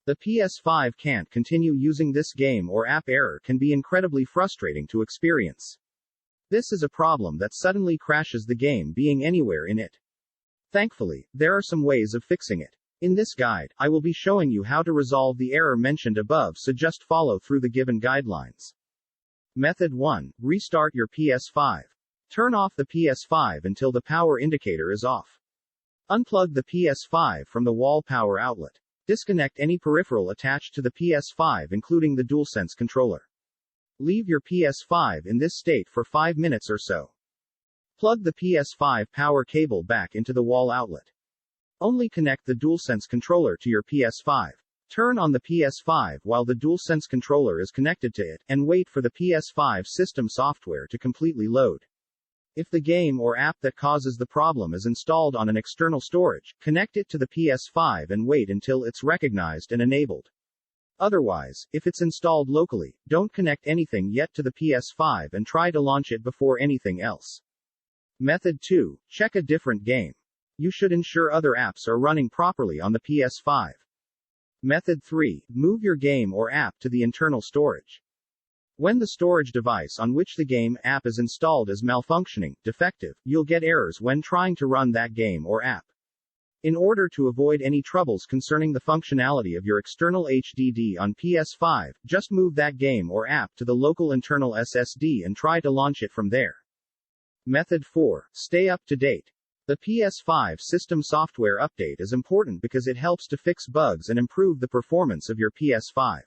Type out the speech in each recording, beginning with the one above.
The PS5 can't continue using this game or app error can be incredibly frustrating to experience. This is a problem that suddenly crashes the game being anywhere in it. Thankfully, there are some ways of fixing it. In this guide, I will be showing you how to resolve the error mentioned above, so just follow through the given guidelines. Method 1. Restart your PS5. Turn off the PS5 until the power indicator is off. Unplug the PS5 from the wall power outlet. Disconnect any peripheral attached to the PS5 including the DualSense controller. Leave your PS5 in this state for 5 minutes or so. Plug the PS5 power cable back into the wall outlet. Only connect the DualSense controller to your PS5. Turn on the PS5 while the DualSense controller is connected to it, and wait for the PS5 system software to completely load. If the game or app that causes the problem is installed on an external storage, connect it to the PS5 and wait until it's recognized and enabled. Otherwise, if it's installed locally, don't connect anything yet to the PS5 and try to launch it before anything else. Method 2. Check a different game. You should ensure other apps are running properly on the PS5. Method 3. Move your game or app to the internal storage. When the storage device on which the game app is installed is malfunctioning, defective, you'll get errors when trying to run that game or app. In order to avoid any troubles concerning the functionality of your external HDD on PS5, just move that game or app to the local internal SSD and try to launch it from there. Method 4. Stay up to date. The PS5 system software update is important because it helps to fix bugs and improve the performance of your PS5.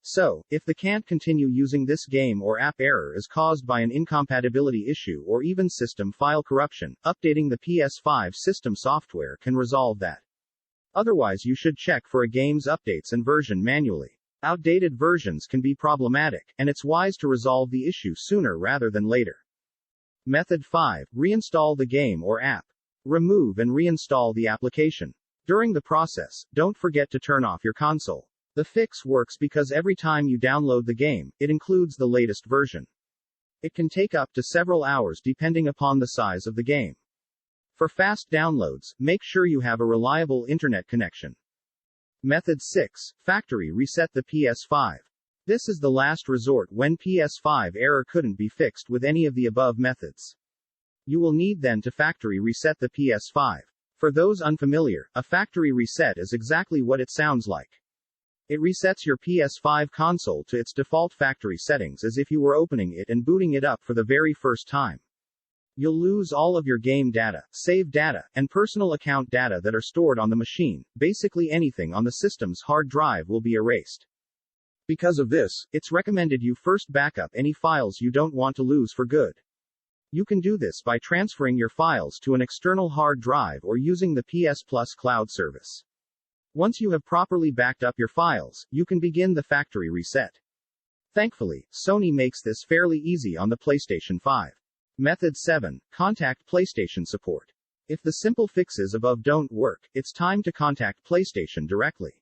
So, if the can't continue using this game or app error is caused by an incompatibility issue or even system file corruption, updating the PS5 system software can resolve that. Otherwise, you should check for a game's updates and version manually. Outdated versions can be problematic, and it's wise to resolve the issue sooner rather than later. Method 5. Reinstall the game or app. Remove and reinstall the application. During the process, don't forget to turn off your console. The fix works because every time you download the game, it includes the latest version. It can take up to several hours depending upon the size of the game. For fast downloads, make sure you have a reliable internet connection. Method 6. Factory reset the PS5. This is the last resort when PS5 error couldn't be fixed with any of the above methods. You will need then to factory reset the PS5. For those unfamiliar, a factory reset is exactly what it sounds like. It resets your PS5 console to its default factory settings as if you were opening it and booting it up for the very first time. You'll lose all of your game data, save data, and personal account data that are stored on the machine. Basically anything on the system's hard drive will be erased. Because of this, it's recommended you first backup any files you don't want to lose for good. You can do this by transferring your files to an external hard drive or using the PS Plus cloud service. Once you have properly backed up your files, you can begin the factory reset. Thankfully, Sony makes this fairly easy on the PlayStation 5. Method 7. Contact PlayStation support. If the simple fixes above don't work, it's time to contact PlayStation directly.